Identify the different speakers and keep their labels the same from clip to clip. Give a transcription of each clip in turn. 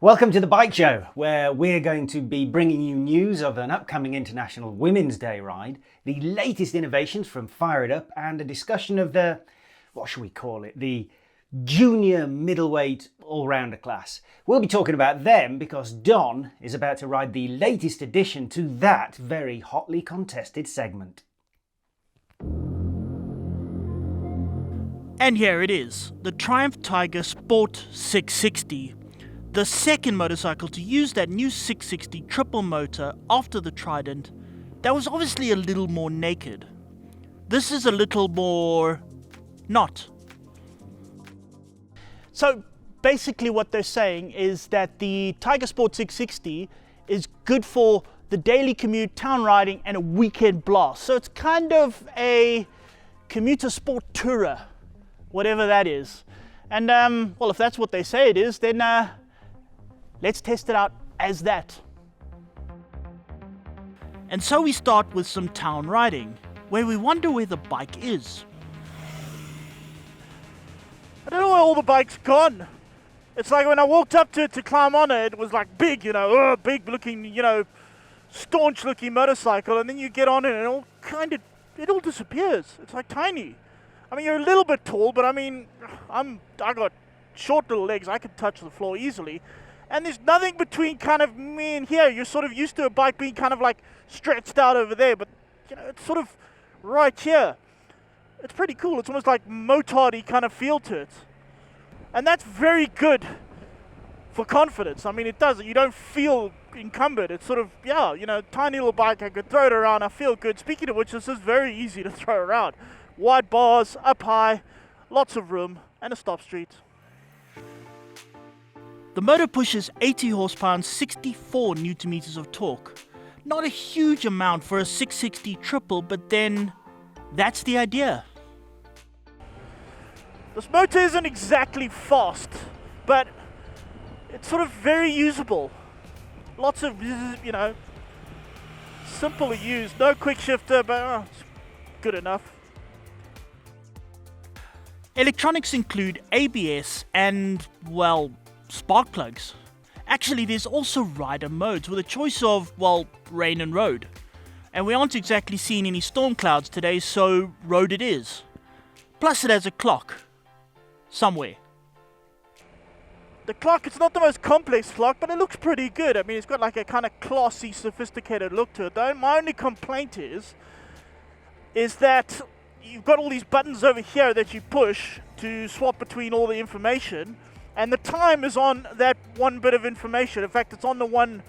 Speaker 1: Welcome to the Bike Show, where we're going to be bringing you news of an upcoming International Women's Day ride, the latest innovations from Fire It Up, and a discussion of the, what should we call it, the junior middleweight all-rounder class. We'll be talking about them because Don is about to ride the latest addition to that very hotly contested segment.
Speaker 2: And here it is, the Triumph Tiger Sport 660. The second motorcycle to use that new 660 triple motor after the Trident that was obviously a little more naked. This is a little more not. So basically what they're saying is that the Tiger Sport 660 is good for the daily commute, town riding and a weekend blast. So it's kind of a commuter sport tourer, whatever that is. And well, if that's what they say it is, then let's test it out as that. And so we start with some town riding, where we wonder where the bike is.
Speaker 3: I don't know where all the bikes gone. It's like when I walked up to it to climb on it, it was like big, big looking, staunch looking motorcycle, and then you get on it and it all disappears. It's like tiny. I mean, you're a little bit tall, but I mean, I got short little legs. I can touch the floor easily. And there's nothing between kind of me and here. You're sort of used to a bike being kind of like stretched out over there, but it's sort of right here. It's pretty cool. It's almost like motard-y kind of feel to it. And that's very good for confidence. I mean, it does. You don't feel encumbered. It's sort of, tiny little bike. I could throw it around. I feel good. Speaking of which, this is very easy to throw around. Wide bars, up high, lots of room, and a stop street.
Speaker 2: The motor pushes 80 horsepower and 64 newton meters of torque. Not a huge amount for a 660 triple, but then that's the idea.
Speaker 3: This motor isn't exactly fast, but it's sort of very usable. Lots of, simple to use. No quick shifter, but it's good enough.
Speaker 2: Electronics include ABS and, well, spark plugs. Actually, there's also rider modes with a choice of, rain and road. And we aren't exactly seeing any storm clouds today, so road it is. Plus it has a clock. Somewhere.
Speaker 3: The clock, it's not the most complex clock, but it looks pretty good. I mean, it's got like a kind of classy, sophisticated look to it. Though my only complaint is that you've got all these buttons over here that you push to swap between all the information. And the time is on that one bit of information. In fact, it's on the one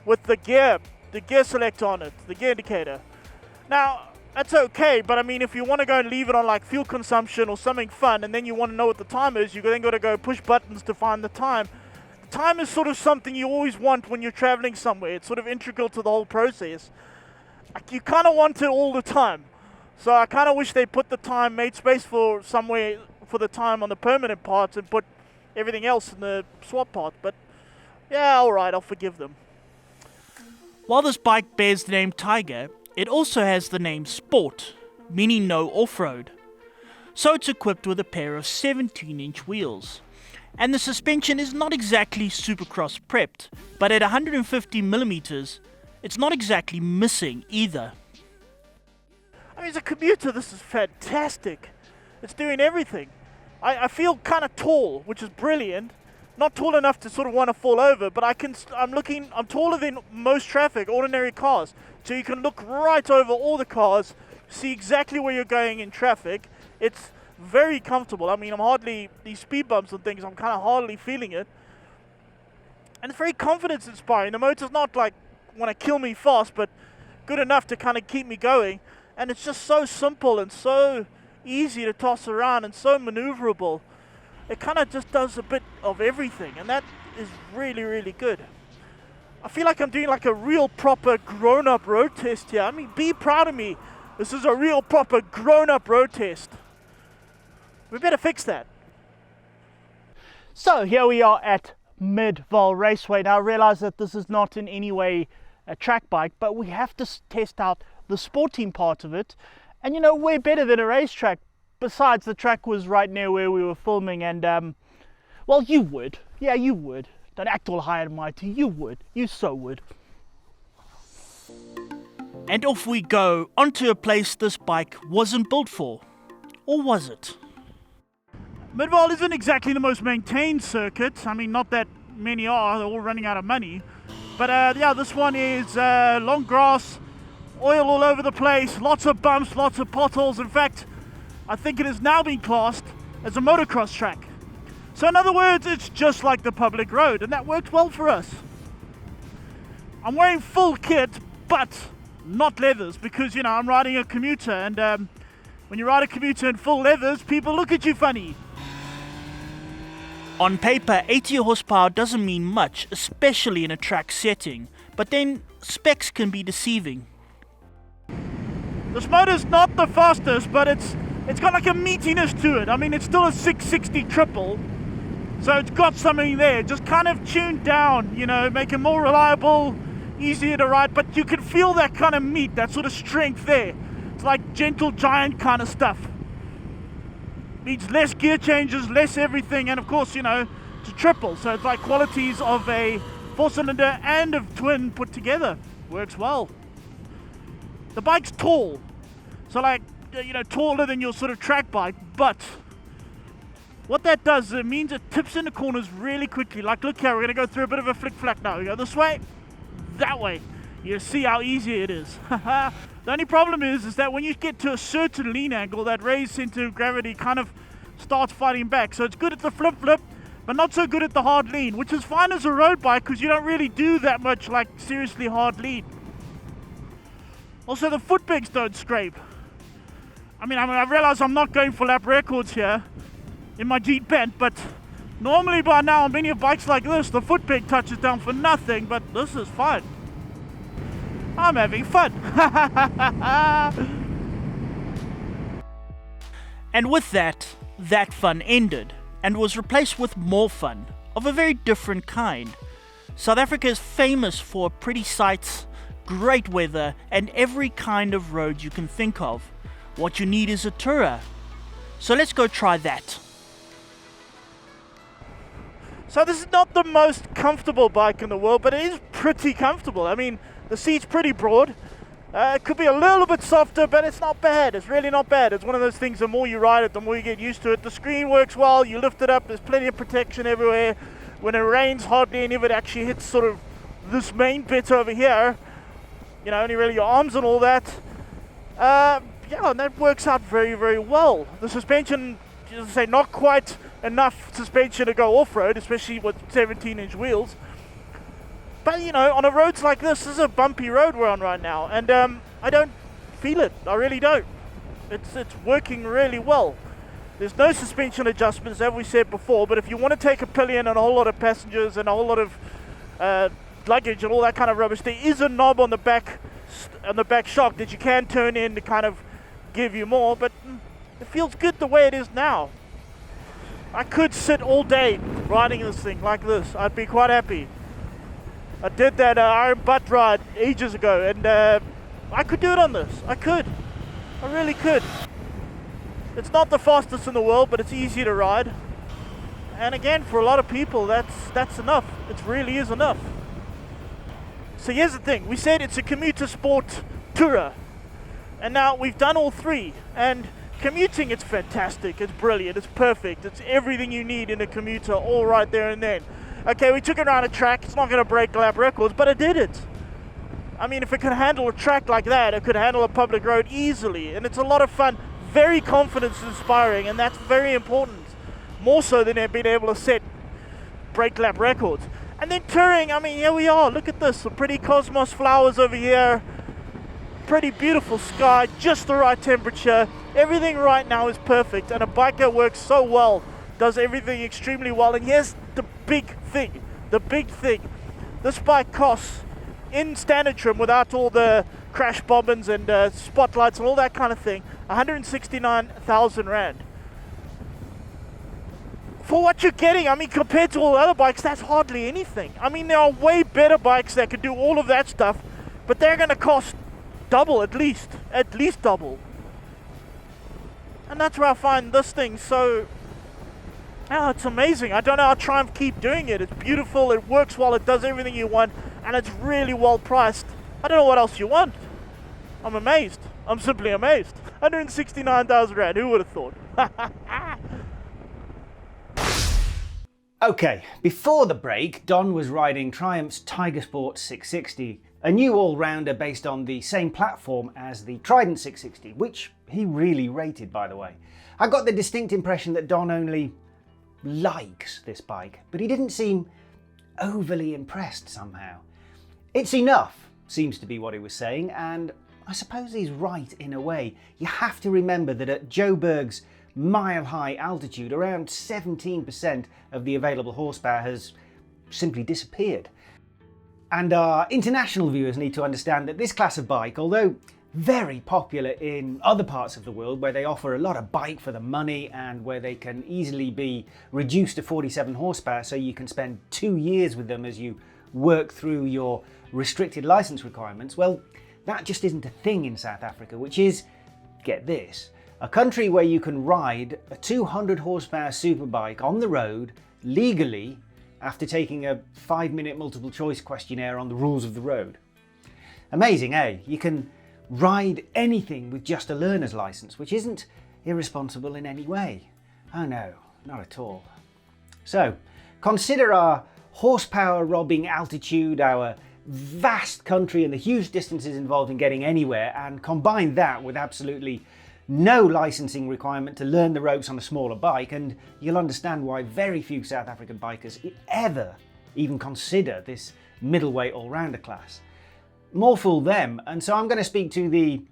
Speaker 3: with the gear select on it, the gear indicator. Now, that's okay, but I mean, if you want to go and leave it on like fuel consumption or something fun, and then you want to know what the time is, you then got to go push buttons to find the time. The time is sort of something you always want when you're traveling somewhere. It's sort of integral to the whole process. You kind of want it all the time. So I kind of wish they put the time, made space for somewhere for the time on the permanent parts and put everything else in the swap part, but yeah, alright, I'll forgive them.
Speaker 2: While this bike bears the name Tiger, it also has the name Sport, meaning no off-road. So it's equipped with a pair of 17-inch wheels. And the suspension is not exactly Supercross prepped, but at 150mm, it's not exactly missing either.
Speaker 3: I mean, as a commuter, this is fantastic. It's doing everything. I feel kind of tall, which is brilliant. Not tall enough to sort of want to fall over, but I'm taller than most traffic, ordinary cars. So you can look right over all the cars, see exactly where you're going in traffic. It's very comfortable. I mean, these speed bumps and things, I'm kind of hardly feeling it. And it's very confidence inspiring. The motor's not like, want to kill me fast, but good enough to kind of keep me going. And it's just so simple and so easy to toss around and so maneuverable. It kind of just does a bit of everything, and that is really, really good. I feel like I'm doing like a real proper grown-up road test here. I mean, be proud of me. This is a real proper grown-up road test. We better fix that. So here we are at Mid-Val Raceway. Now I realize that this is not in any way a track bike, but we have to test out the sporting part of it. And we're better than a racetrack. Besides, the track was right near where we were filming, and well, you would. Yeah, you would.
Speaker 2: Don't act all high and mighty. You would. You so would. And off we go, onto a place this bike wasn't built for. Or was it? Midvale isn't exactly the most maintained circuit. I mean, not that many are. They're all running out of money. But yeah, this one is long grass, oil all over the place, lots of bumps, lots of potholes. In fact, I think it has now been classed as a motocross track. So in other words, it's just like the public road, and that worked well for us. I'm wearing full kit, but not leathers, because, you know, I'm riding a commuter, and when you ride a commuter in full leathers, people look at you funny. On paper, 80 horsepower doesn't mean much, especially in a track setting, but then specs can be deceiving. This motor's not the fastest, but it's got like a meatiness to it. I mean, it's still a 660 triple, so it's got something there, just kind of tuned down, you know, make it more reliable, easier to ride, but you can feel that kind of meat, that sort of strength there. It's like gentle giant kind of stuff. Needs less gear changes, less everything, and of course, you know, it's a triple, so it's like qualities of a 4-cylinder and a twin put together. Works well. The bike's tall, so like, you know, taller than your sort of track bike, but what that does is it means it tips into corners really quickly. Like, look here, we're going to go through a bit of a flick-flack now. We go this way, that way. You see how easy it is. The only problem is that when you get to a certain lean angle, that raised center of gravity kind of starts fighting back. So it's good at the flip, but not so good at the hard lean, which is fine as a road bike because you don't really do that much like seriously hard lean. Also, the foot pegs don't scrape. I mean, I realize I'm not going for lap records here in my Jeep bent, but normally by now on many bikes like this, the foot peg touches down for nothing, but this is fun. I'm having fun. And with that fun ended and was replaced with more fun of a very different kind. South Africa is famous for pretty sights, great weather, and every kind of road you can think of. What you need is a tourer. So let's go try that. So this is not the most comfortable bike in the world, but it is pretty comfortable. I mean, the seat's pretty broad. It could be a little bit softer, but it's not bad. It's really not bad. It's one of those things, the more you ride it, the more you get used to it. The screen works well. You lift it up. There's plenty of protection everywhere. When it rains, hardly any of it actually hits sort of this main bit over here. You know, only really your arms and all that. Yeah, and that works out very, very well. The suspension, as I say, not quite enough suspension to go off-road, especially with 17-inch wheels. But, you know, on a roads like this is a bumpy road we're on right now, and I don't feel it. I really don't. It's working really well. There's no suspension adjustments, as we said before, but if you want to take a pillion and a whole lot of passengers and a whole lot of luggage and all that kind of rubbish, there is a knob on the back shock that you can turn in to kind of give you more, but it feels good the way it is now. I could sit all day riding this thing like this. I'd be quite happy. I did that iron butt ride ages ago, and I could do it on this. I could. I really could. It's not the fastest in the world, but it's easy to ride. And again, for a lot of people, that's enough. It really is enough. So here's the thing. We said it's a commuter sport tourer. And now we've done all three. And commuting, it's fantastic. It's brilliant. It's perfect. It's everything you need in a commuter, all right there and then. Okay, we took it around a track. It's not going to break lap records, but it did it. I mean, if it could handle a track like that, it could handle a public road easily. And it's a lot of fun, very confidence-inspiring, and that's very important. More so than being able to break lap records. And then touring, I mean, here we are. Look at this. Some pretty cosmos flowers over here. Pretty beautiful sky, just the right temperature. Everything right now is perfect, and a bike that works so well, does everything extremely well. And here's the big thing. This bike costs, in standard trim, without all the crash bobbins and spotlights and all that kind of thing, 169,000 Rand. For what you're getting, I mean, compared to all the other bikes, that's hardly anything. I mean, there are way better bikes that could do all of that stuff, but they're going to cost double at least double. And that's where I find this thing so
Speaker 3: Oh, it's amazing. I don't know how Triumph keep doing it. It's beautiful, it works well, it does everything you want, and it's really well priced. I don't know what else you want. I'm amazed. I'm simply amazed. 169,000 Rand, who would have thought?
Speaker 1: Okay, before the break, Don was riding Triumph's Tiger Sport 660, a new all-rounder based on the same platform as the Trident 660, which he really rated, by the way. I got the distinct impression that Don only likes this bike, but he didn't seem overly impressed somehow. It's enough, seems to be what he was saying, and I suppose he's right in a way. You have to remember that at Joburg's mile-high altitude, around 17% of the available horsepower has simply disappeared. And our international viewers need to understand that this class of bike, although very popular in other parts of the world where they offer a lot of bike for the money and where they can easily be reduced to 47 horsepower so you can spend 2 years with them as you work through your restricted license requirements, well, that just isn't a thing in South Africa, which is, get this, a country where you can ride a 200 horsepower superbike on the road legally after taking a 5-minute multiple choice questionnaire on the rules of the road. Amazing, eh? You can ride anything with just a learner's license, which isn't irresponsible in any way. Oh no, not at all. So, consider our horsepower robbing altitude, our vast country and the huge distances involved in getting anywhere, and combine that with absolutely no licensing requirement to learn the ropes on a smaller bike, and you'll understand why very few South African bikers ever even consider this middleweight all-rounder class. More fool them, and so I'm going to speak to the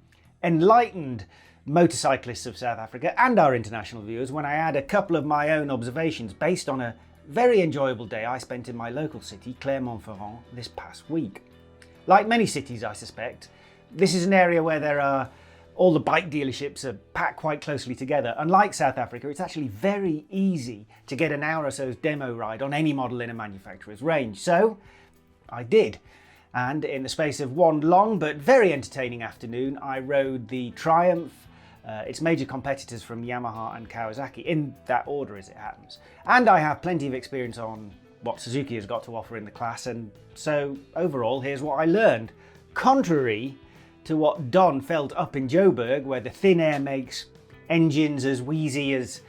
Speaker 1: enlightened motorcyclists of South Africa and our international viewers when I add a couple of my own observations based on a very enjoyable day I spent in my local city, Clermont-Ferrand, this past week. Like many cities, I suspect, this is an area where all the bike dealerships are packed quite closely together. Unlike South Africa, it's actually very easy to get an hour or so's demo ride on any model in a manufacturer's range. So I did. And in the space of one long but very entertaining afternoon, I rode the Triumph, its major competitors from Yamaha and Kawasaki, in that order as it happens. And I have plenty of experience on what Suzuki has got to offer in the class, and so overall here's what I learned. Contrary to what Don felt up in Joburg, where the thin air makes engines as wheezy as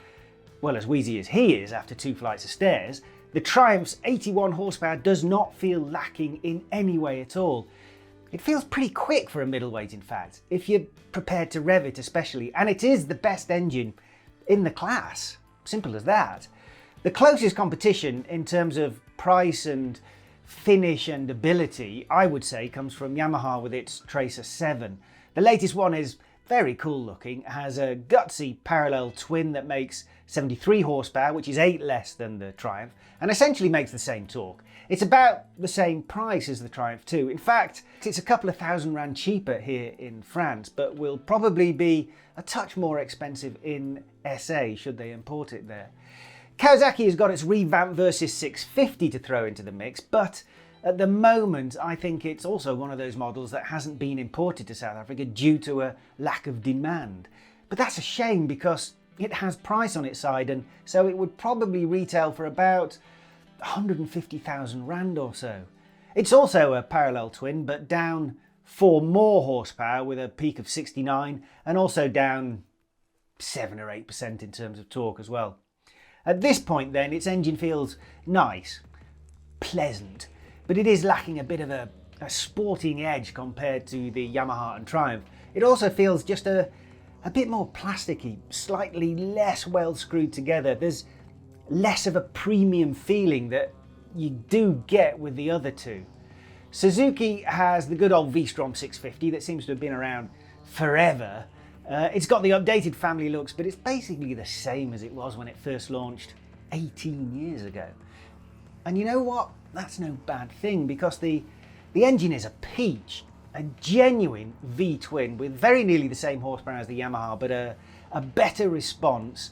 Speaker 1: he is after 2 flights of stairs, the Triumph's 81 horsepower does not feel lacking in any way at all. It feels pretty quick for a middleweight, in fact, if you're prepared to rev it especially, and it is the best engine in the class. Simple as that. The closest competition in terms of price and finish and ability, I would say, comes from Yamaha with its Tracer 7. The latest one is very cool looking, has a gutsy parallel twin that makes 73 horsepower, which is 8 less than the Triumph, and essentially makes the same torque. It's about the same price as the Triumph too. In fact, it's a couple of £1,000 cheaper here in France, but will probably be a touch more expensive in SA should they import it there. Kawasaki has got its revamped Versys 650 to throw into the mix, but at the moment I think it's also one of those models that hasn't been imported to South Africa due to a lack of demand. But that's a shame because it has price on its side, and so it would probably retail for about 150,000 Rand or so. It's also a parallel twin, but down 4 more horsepower with a peak of 69, and also down 7 or 8% in terms of torque as well. At this point then, its engine feels nice, pleasant, but it is lacking a bit of a sporting edge compared to the Yamaha and Triumph. It also feels just a bit more plasticky, slightly less well screwed together. There's less of a premium feeling that you do get with the other two. Suzuki has the good old V-Strom 650 that seems to have been around forever. It's got the updated family looks, but it's basically the same as it was when it first launched 18 years ago. And you know what? That's no bad thing, because the engine is a peach, a genuine V-twin with very nearly the same horsepower as the Yamaha, but a better response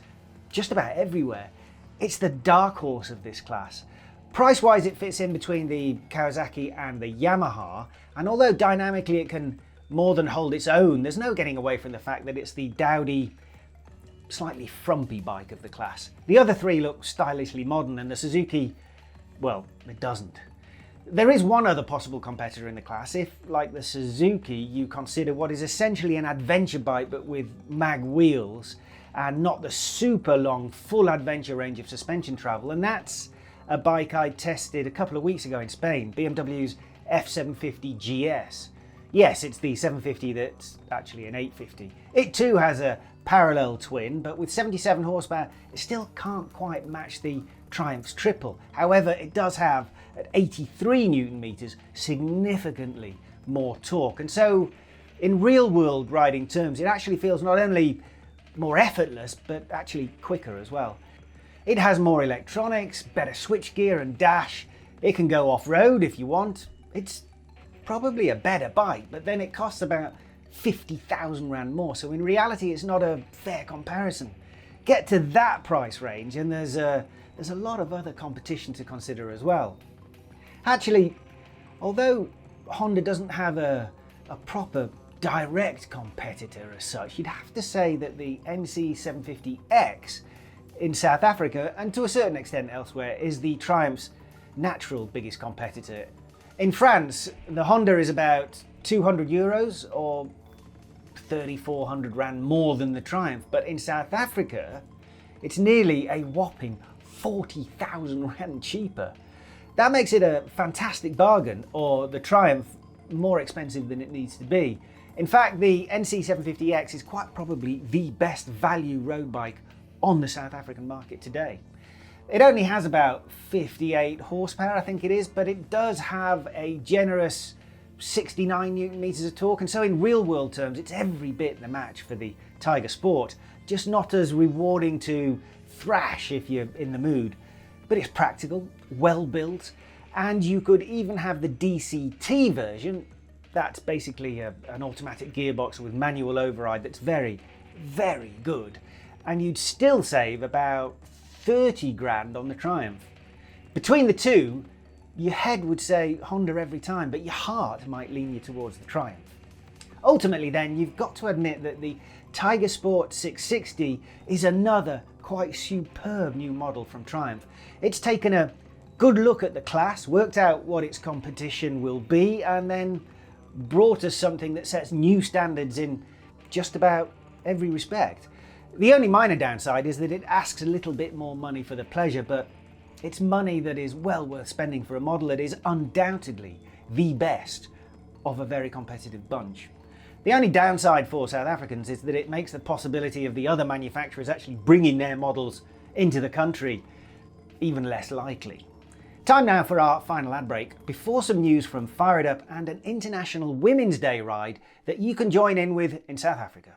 Speaker 1: just about everywhere. It's the dark horse of this class. Price-wise, it fits in between the Kawasaki and the Yamaha, and although dynamically it can more than hold its own, there's no getting away from the fact that it's the dowdy slightly frumpy bike of the class. The other three look stylishly modern, and the Suzuki, well, it doesn't. There is one other possible competitor in the class if, like the Suzuki, you consider what is essentially an adventure bike but with mag wheels and not the super long full adventure range of suspension travel, and that's a bike I tested a couple of weeks ago in Spain, BMW's F750 GS. Yes, it's the 750 that's actually an 850. It too has a parallel twin, but with 77 horsepower, it still can't quite match the Triumph's triple. However, it does have, at 83 Newton meters, significantly more torque. And so, in real-world riding terms, it actually feels not only more effortless, but actually quicker as well. It has more electronics, better switchgear and dash. It can go off-road if you want. It's probably a better bike, but then it costs about 50,000 rand more, so in reality it's not a fair comparison. Get to that price range and there's a lot of other competition to consider as well. Actually, although Honda doesn't have a proper direct competitor as such, you'd have to say that the NC750X in South Africa, and to a certain extent elsewhere, is the Triumph's natural biggest competitor. In France, the Honda is about 200 euros or 3,400 rand more than the Triumph, but in South Africa, it's nearly a whopping 40,000 rand cheaper. That makes it a fantastic bargain, or the Triumph more expensive than it needs to be. In fact, the NC750X is quite probably the best value road bike on the South African market today. It only has about 58 horsepower, I think it is, but it does have a generous 69 Newton meters of torque, and so in real world terms, it's every bit the match for the Tiger Sport, just not as rewarding to thrash if you're in the mood. But it's practical, well built, and you could even have the DCT version. That's basically an automatic gearbox with manual override that's very, very good. And you'd still save about 30 grand on the Triumph. Between the two, your head would say Honda every time, but your heart might lean you towards the Triumph. Ultimately then, you've got to admit that the Tiger Sport 660 is another quite superb new model from Triumph. It's taken a good look at the class, worked out what its competition will be, and then brought us something that sets new standards in just about every respect. The only minor downside is that it asks a little bit more money for the pleasure, but it's money that is well worth spending for a model that is undoubtedly the best of a very competitive bunch. The only downside for South Africans is that it makes the possibility of the other manufacturers actually bringing their models into the country even less likely. Time now for our final ad break, before some news from Fire It Up and an International Women's Day ride that you can join in with in South Africa.